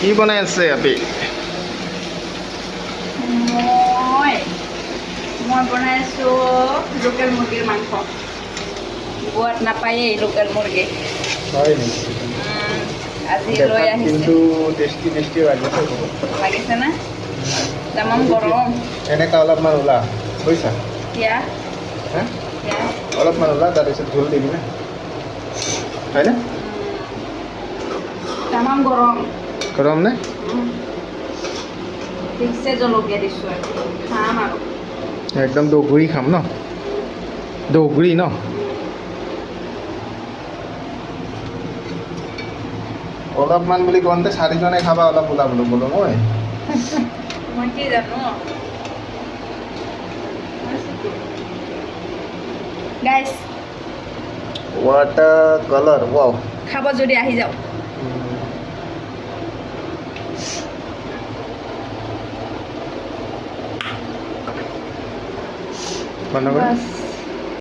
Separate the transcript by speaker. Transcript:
Speaker 1: কি বনাই আছে আপি?
Speaker 2: মই বনাই আছোঁ লোকেল মুৰ্গীৰ মাংস। গোৱাত নাপায়েই লোকেল মুৰ্গী।
Speaker 1: হয় নেকি?
Speaker 2: আজি লৈ আহিছে।
Speaker 1: কিন্তু টেষ্টি লাগিছে বহুত।
Speaker 2: লাগিছে না? তামাম গৰম।
Speaker 1: এনেকা অলপমান ওলা বুজিছা?
Speaker 2: কিয়া?
Speaker 1: হা? অলপমান ওলা তাৰপিছত জোল দিবি না, হয়নে?
Speaker 2: তামাম গৰম।
Speaker 1: গৰম নে?
Speaker 2: ঠিকছে জলকীয়া দিছোঁ আৰু খাম আৰু।
Speaker 1: একদম দগুৰি খাম ন? দগুৰি ন? অলপমান বুলি কওঁতে 4জনে খাবা, অলপ ওলা বোলো বোলো মই।
Speaker 2: মই কি জানো? গাইছ
Speaker 1: ওয়াটার কালার, ওয়াও।
Speaker 2: খাব যদি আহি যাওক।
Speaker 1: বন্ধ করে
Speaker 2: বাস